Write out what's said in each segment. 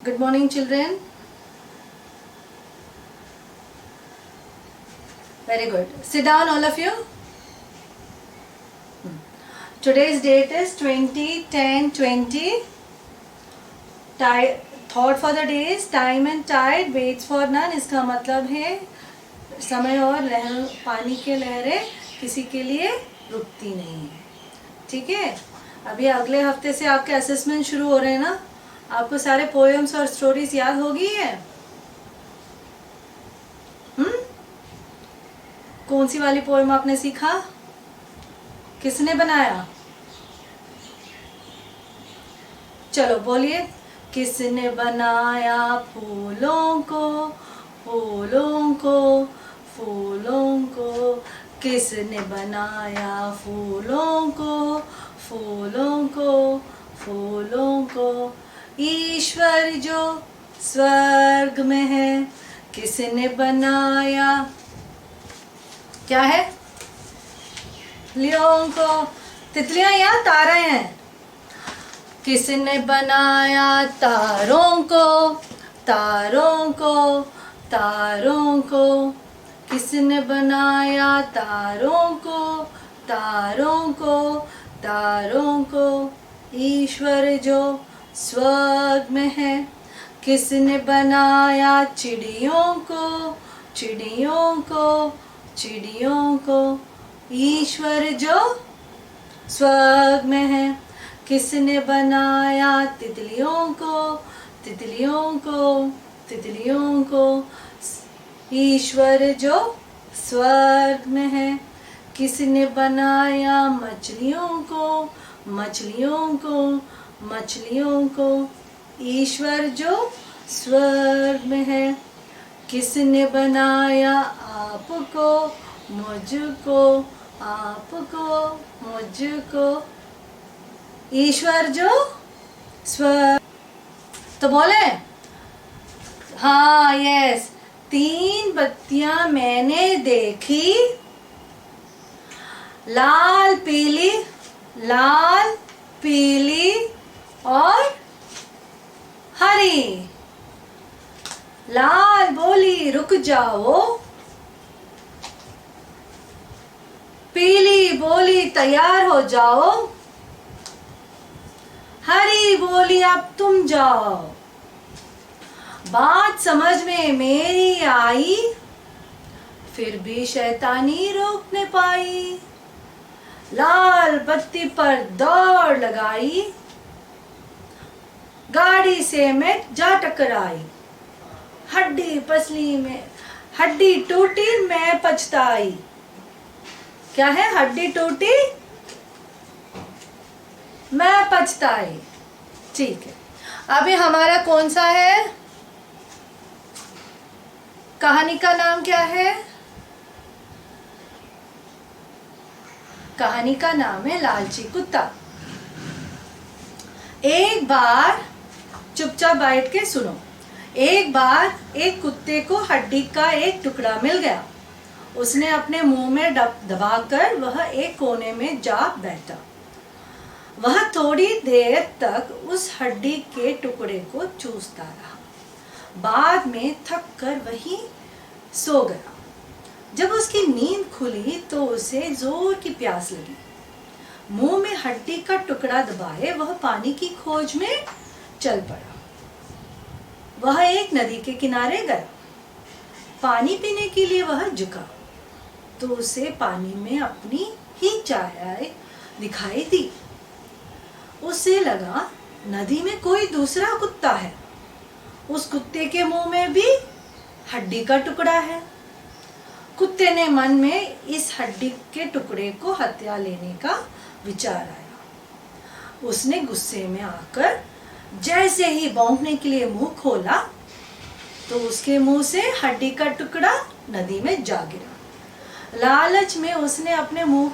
Good morning, children. Very good. Sit down, all of you. Today's date is 20/10/20. Thought for the day is time and tide waits for none. इसका मतलब है समय और लहर, पानी के लहरें किसी के लिए रुकती नहीं है. ठीक है. अभी अगले हफ्ते से आपके असेसमेंट शुरू हो रहे हैं ना. आपको सारे पोएम्स और स्टोरीज याद हो गई है. कौन सी वाली पोएम आपने सीखा? किसने बनाया? चलो बोलिए. किसने बनाया फूलों को, फूलों को, फूलों को. किसने बनाया फूलों को, फूलों को, फूलों को. ईश्वर जो स्वर्ग में है. किसने बनाया? क्या है? तितलियों को. तितलियां या तारे हैं? किसने बनाया तारों को, तारों को, तारों को. किसने बनाया तारों को, तारों को, तारों को. ईश्वर जो स्वर्ग में है. किसने बनाया चिड़ियों को, चिड़ियों को, चिड़ियों को. ईश्वर जो स्वर्ग में है. किसने बनाया तितलियों को, तितलियों को, तितलियों को. ईश्वर जो स्वर्ग में है. किसने बनाया मछलियों को, मछलियों को, मछलियों को. ईश्वर जो स्वर्ग में है. किसने बनाया आपको, मुझको, आपको, मुझको. ईश्वर जो स्वर्ग. तो बोले. हाँ, यस. 3 बत्तियां मैंने देखी, लाल पीली, लाल पीली और हरी. लाल बोली रुक जाओ, पीली बोली तैयार हो जाओ, हरी बोली अब तुम जाओ. बात समझ में मेरी आई, फिर भी शैतानी रोक न पाई. लाल बत्ती पर दौड़ लगाई, गाड़ी से मैं जा टकराई. हड्डी पसली में हड्डी टूटी मैं पछताई. क्या है? हड्डी टूटी मैं पछताई. ठीक है. अभी हमारा कौन सा है? कहानी का नाम क्या है? कहानी का नाम है लालची कुत्ता. एक बार चुपचाप बैठ के सुनो. एक बार एक कुत्ते को हड्डी का एक टुकड़ा मिल गया. उसने अपने मुंह में दबाकर वह एक कोने में जा बैठा. वह थोड़ी देर तक उस हड्डी के टुकड़े को चूसता रहा. बाद में थक कर वही सो गया. जब उसकी नींद खुली तो उसे जोर की प्यास लगी. मुंह में हड्डी का टुकड़ा दबाए वह पानी की खोज में चल पड़ा. वह एक नदी के किनारे गया. पानी पीने के लिए वह झुका तो उसे पानी में अपनी ही चाय दिखाई दी. उसे लगा नदी में कोई दूसरा कुत्ता है. उस कुत्ते के मुंह में भी हड्डी का टुकड़ा है. कुत्ते ने मन में इस हड्डी के टुकड़े को हत्या लेने का विचार आया. उसने गुस्से में आकर जैसे ही भौंकने के लिए मुंह खोला तो उसके मुंह से हड्डी का टुकड़ा नदी में जा गिरा. लालच में उसने अपने मुंह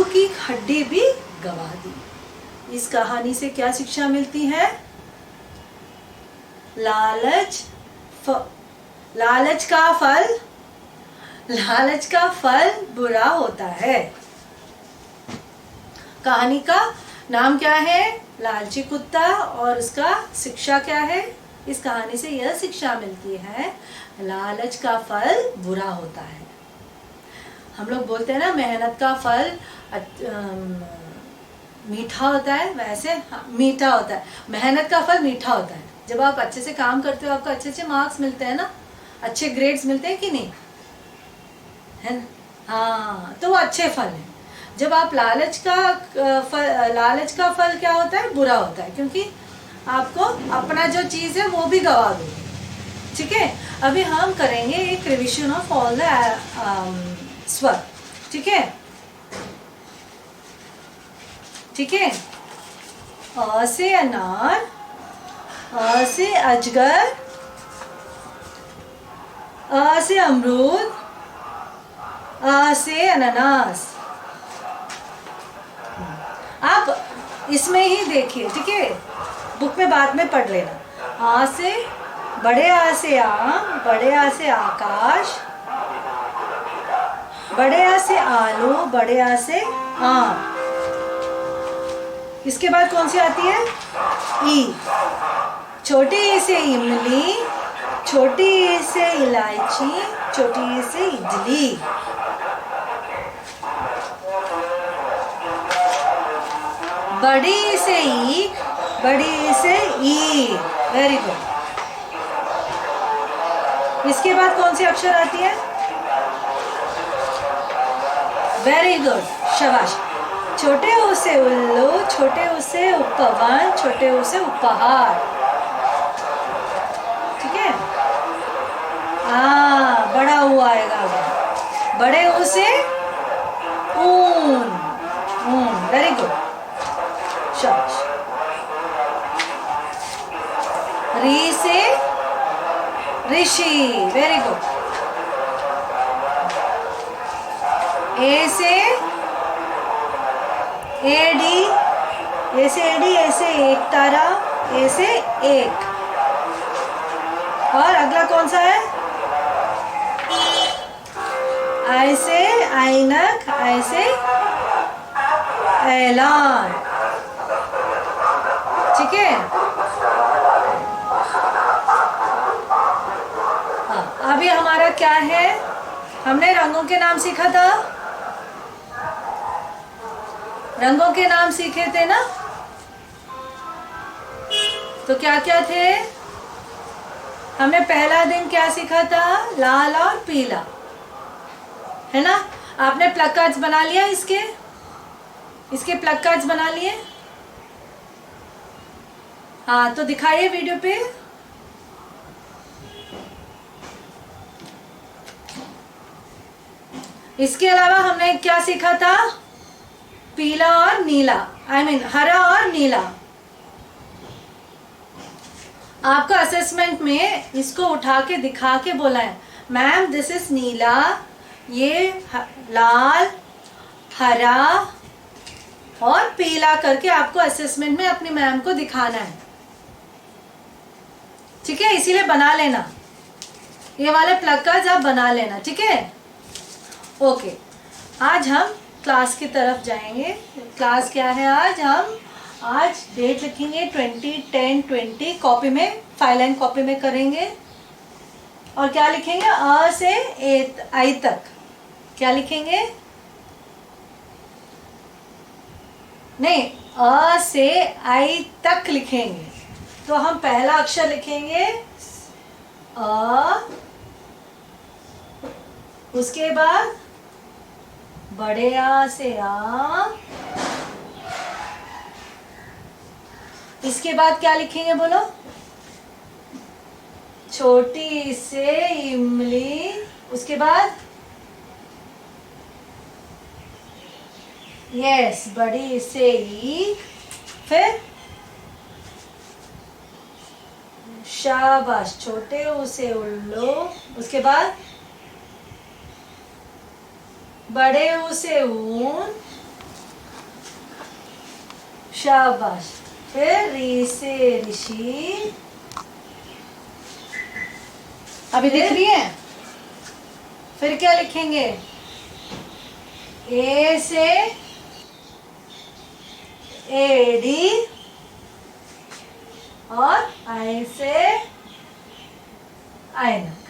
की हड्डी भी गवा दी. इस कहानी से क्या शिक्षा मिलती है? लालच का फल बुरा होता है. कहानी का नाम क्या है? लालची कुत्ता। और उसका शिक्षा क्या है? इस कहानी से यह शिक्षा मिलती है, लालच का फल बुरा होता है। हम लोग बोलते हैं ना, मेहनत का फल मीठा होता है, वैसे मीठा होता है, मेहनत का फल मीठा होता है। जब आप अच्छे से काम करते हो, आपको अच्छे अच्छे मार्क्स मिलते हैं ना, अच्छे ग्रेड्स मिलते हैं कि नहीं, है ना? हाँ, तो वो अच्छे फल हैं। जब आप लालच का फल क्या होता है? बुरा होता है, क्योंकि आपको अपना जो चीज़ है वो भी गवा दो। ठीक है, अभी हम करेंगे एक रिविजन ऑफ ऑल द स्वर। ठीक है, ठीक है। अ से अनार, अ से अजगर, अ से अमरूद, अ से अनानास। आप इसमें ही देखिए, ठीक है, बुक में बाद में पढ़ लेना। आ से, बड़े आ से आम, बड़े आ से आकाश, बड़े आ से आलू, बड़े आ से आम। इसके बाद कौन सी आती है? ई। छोटी ई से इमली, छोटी ई से इलायची, छोटी ई से इडली। बड़ी ई से ईख, बड़ी ई से ईख। Very good. इसके बाद कौन सी अक्षर आती है? वेरी गुड, शाबाश। छोटे ऊ से उल्लू, छोटे ऊ से उपवन, छोटे ऊ से उपहार। ठीक है, हाँ, बड़ा ऊ आएगा। बड़े ऊ से ऊन, ऊन। वेरी गुड, शाबाश। री से ऋषि। Very good. ए से एडी, ए से एडी, ए से एक तारा, ए से एक। और अगला कौन सा है? आई से ऐनक, आई से ऐलान। ठीक है, हाँ, अभी हमारा क्या है? हमने रंगों के नाम सीखा था, रंगों के नाम सीखे थे ना। तो क्या क्या थे? हमने पहला दिन क्या सीखा था? लाल और पीला, है ना। आपने प्लग कार्ड्स बना लिया, इसके प्लग कार्ड्स बना लिए? हाँ, तो दिखाइए वीडियो पे। इसके अलावा हमने क्या सीखा था? पीला और नीला, I mean हरा और नीला। आपको असेसमेंट में इसको उठा के दिखा के बोला है, मैम दिस इज नीला, ये लाल, हरा और पीला करके आपको असेसमेंट में अपनी मैम को दिखाना है। ठीक है, इसीलिए बना लेना, ये वाले प्लग कार्ड्स आप बना लेना। ठीक है, ओके। आज हम क्लास की तरफ जाएंगे। क्लास क्या है आज? हम आज डेट लिखेंगे 20/10/20 कॉपी में, फाइल एंड कॉपी में करेंगे। और क्या लिखेंगे? अ से आई तक। क्या लिखेंगे? नहीं, अ से आई तक लिखेंगे। तो हम पहला अक्षर लिखेंगे अ, उसके बाद बड़े आ से आ, इसके बाद क्या लिखेंगे बोलो? छोटी से इमली, उसके बाद यस बड़ी से ईख, फिर शाबाश छोटे ऊ से उल्लू, उसके बाद बड़े ऊ से ऊन, शाबाश, फिर री से ऋषि। अभी दिख रही है? फिर क्या लिखेंगे? ए से एडी और आई से आईना।